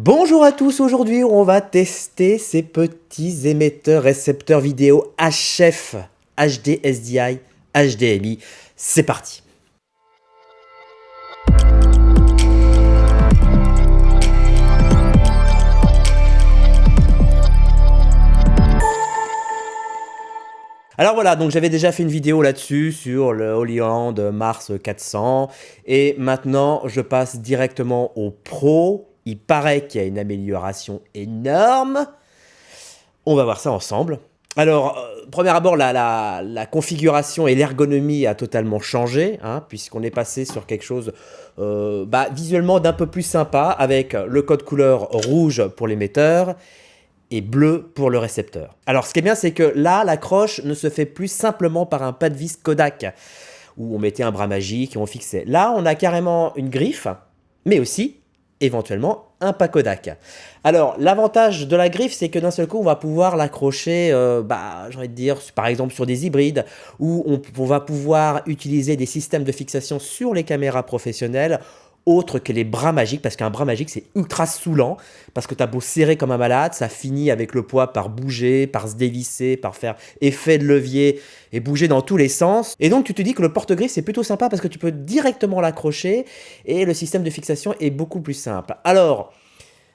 Bonjour à tous, aujourd'hui on va tester ces petits émetteurs récepteurs vidéo HF, HD SDI, HDMI. C'est parti. Alors voilà, donc j'avais déjà fait une vidéo là-dessus sur le Holyland Mars 400 et maintenant je passe directement au Pro. Il paraît qu'il y a une amélioration énorme. On va voir ça ensemble. Alors, premier abord, la configuration et l'ergonomie a totalement changé, hein, puisqu'on est passé sur quelque chose visuellement d'un peu plus sympa, avec le code couleur rouge pour l'émetteur et bleu pour le récepteur. Alors, ce qui est bien, c'est que là, l'accroche ne se fait plus simplement par un pas de vis Kodak, où on mettait un bras magique et on fixait. Là, on a carrément une griffe, mais aussi éventuellement un pas Kodak. Alors, l'avantage de la griffe, c'est que d'un seul coup, on va pouvoir l'accrocher, j'ai envie de dire, par exemple sur des hybrides, où on va pouvoir utiliser des systèmes de fixation sur les caméras professionnelles, autres que les bras magiques, parce qu'un bras magique, c'est ultra saoulant, parce que tu as beau serrer comme un malade, ça finit avec le poids par bouger, par se dévisser, par faire effet de levier et bouger dans tous les sens. Et donc, tu te dis que le porte-griffe, c'est plutôt sympa parce que tu peux directement l'accrocher et le système de fixation est beaucoup plus simple. Alors,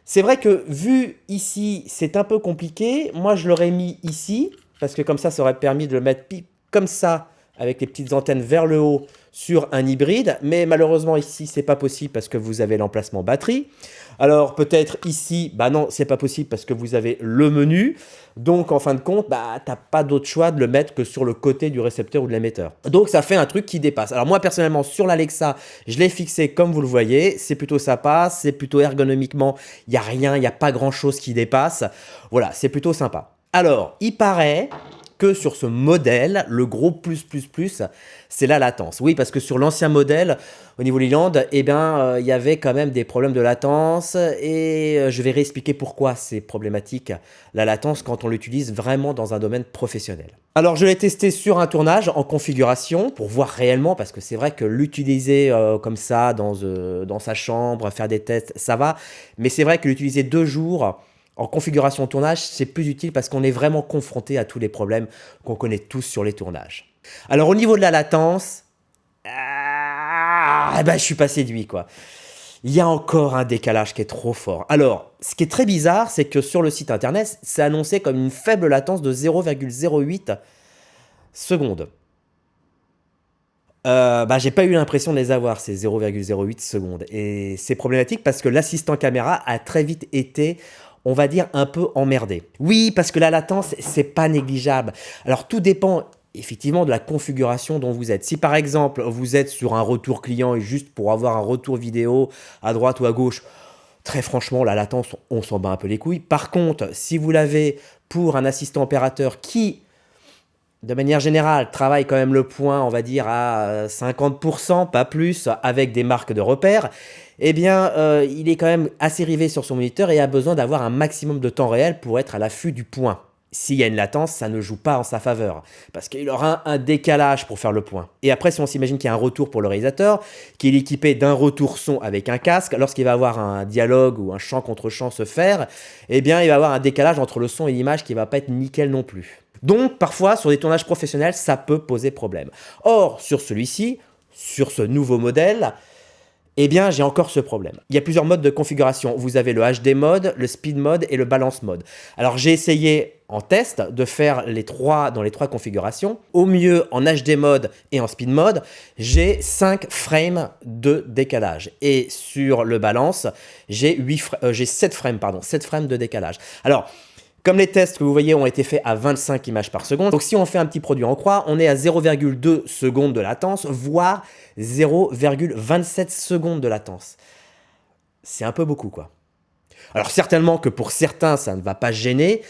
c'est vrai que vu ici, c'est un peu compliqué. Moi, je l'aurais mis ici, parce que comme ça aurait permis de le mettre comme ça, avec les petites antennes vers le haut sur un hybride. Mais malheureusement, ici, c'est pas possible parce que vous avez l'emplacement batterie. Alors, peut-être ici, non, c'est pas possible parce que vous avez le menu. Donc, en fin de compte, t'as pas d'autre choix de le mettre que sur le côté du récepteur ou de l'émetteur. Donc, ça fait un truc qui dépasse. Alors, moi, personnellement, sur l'Alexa, je l'ai fixé comme vous le voyez. C'est plutôt sympa, c'est plutôt ergonomiquement. Il n'y a rien, il n'y a pas grand-chose qui dépasse. Voilà, c'est plutôt sympa. Alors, il paraît que sur ce modèle, le gros plus, c'est la latence. Oui, parce que sur l'ancien modèle, au niveau Leland, il y avait quand même des problèmes de latence et je vais réexpliquer pourquoi c'est problématique, la latence, quand on l'utilise vraiment dans un domaine professionnel. Alors, je l'ai testé sur un tournage en configuration pour voir réellement, parce que c'est vrai que l'utiliser comme ça dans sa chambre, faire des tests, ça va, mais c'est vrai que l'utiliser 2 jours en configuration tournage, c'est plus utile parce qu'on est vraiment confronté à tous les problèmes qu'on connaît tous sur les tournages. Alors au niveau de la latence, je suis pas séduit quoi. Il y a encore un décalage qui est trop fort. Alors, ce qui est très bizarre, c'est que sur le site internet, c'est annoncé comme une faible latence de 0,08 secondes. J'ai pas eu l'impression de les avoir, ces 0,08 secondes. Et c'est problématique parce que l'assistant caméra a très vite été, on va dire, un peu emmerdé. Oui, parce que la latence, c'est pas négligeable. Alors, tout dépend effectivement de la configuration dont vous êtes. Si par exemple, vous êtes sur un retour client et juste pour avoir un retour vidéo à droite ou à gauche, très franchement, la latence, on s'en bat un peu les couilles. Par contre, si vous l'avez pour un assistant opérateur qui, de manière générale, travaille quand même le point, on va dire, à 50%, pas plus, avec des marques de repères, il est quand même assez rivé sur son moniteur et a besoin d'avoir un maximum de temps réel pour être à l'affût du point. S'il y a une latence, ça ne joue pas en sa faveur, parce qu'il aura un décalage pour faire le point. Et après, si on s'imagine qu'il y a un retour pour le réalisateur, qu'il est équipé d'un retour son avec un casque, lorsqu'il va avoir un dialogue ou un chant contre chant se faire, il va avoir un décalage entre le son et l'image qui ne va pas être nickel non plus. Donc, parfois, sur des tournages professionnels, ça peut poser problème. Or, sur celui-ci, sur ce nouveau modèle, j'ai encore ce problème. Il y a plusieurs modes de configuration. Vous avez le HD mode, le speed mode et le balance mode. Alors, j'ai essayé en test de faire les trois dans les 3 configurations. Au mieux, en HD mode et en speed mode, j'ai 5 frames de décalage. Et sur le balance, j'ai 7 frames de décalage. Alors, comme les tests que vous voyez ont été faits à 25 images par seconde, donc si on fait un petit produit en croix, on est à 0,2 secondes de latence, voire 0,27 secondes de latence. C'est un peu beaucoup, quoi. Alors certainement que pour certains, ça ne va pas gêner.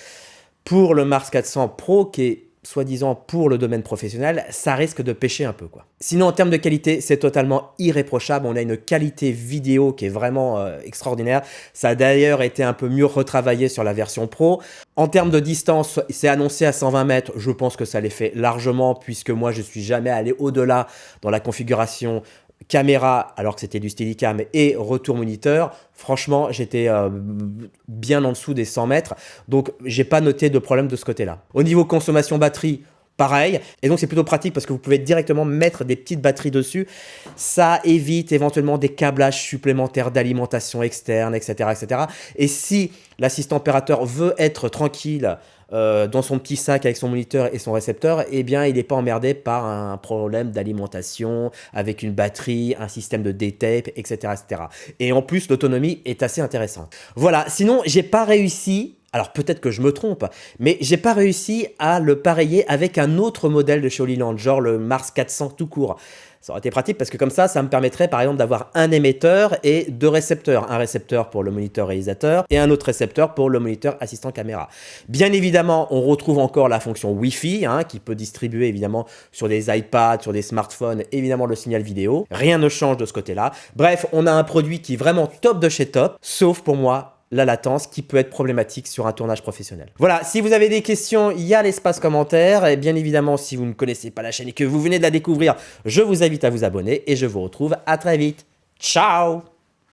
Pour le Mars 400 Pro, qui est soi-disant pour le domaine professionnel, ça risque de pêcher un peu, quoi. Sinon, en termes de qualité, c'est totalement irréprochable. On a une qualité vidéo qui est vraiment extraordinaire. Ça a d'ailleurs été un peu mieux retravaillé sur la version Pro. En termes de distance, c'est annoncé à 120 mètres. Je pense que ça les fait largement, puisque moi, je ne suis jamais allé au-delà dans la configuration caméra alors que c'était du Steadicam et retour moniteur, franchement j'étais bien en dessous des 100 mètres, donc j'ai pas noté de problème de ce côté-là. Au niveau consommation batterie, pareil, et donc c'est plutôt pratique parce que vous pouvez directement mettre des petites batteries dessus. Ça évite éventuellement des câblages supplémentaires d'alimentation externe, etc., etc. Et si l'assistant opérateur veut être tranquille dans son petit sac avec son moniteur et son récepteur, eh bien il n'est pas emmerdé par un problème d'alimentation avec une batterie, un système de D-tape, etc., etc. Et en plus, l'autonomie est assez intéressante. Voilà, sinon j'ai pas réussi. Alors peut-être que je me trompe, mais j'ai pas réussi à le pareiller avec un autre modèle de chez Holyland, genre le Mars 400 tout court. Ça aurait été pratique parce que comme ça me permettrait par exemple d'avoir un émetteur et deux récepteurs. Un récepteur pour le moniteur réalisateur et un autre récepteur pour le moniteur assistant caméra. Bien évidemment, on retrouve encore la fonction Wi-Fi qui peut distribuer évidemment sur des iPads, sur des smartphones, évidemment le signal vidéo. Rien ne change de ce côté-là. Bref, on a un produit qui est vraiment top de chez top, sauf pour moi, la latence qui peut être problématique sur un tournage professionnel. Voilà, si vous avez des questions, il y a l'espace commentaire. Et bien évidemment, si vous ne connaissez pas la chaîne et que vous venez de la découvrir, je vous invite à vous abonner et je vous retrouve à très vite. Ciao!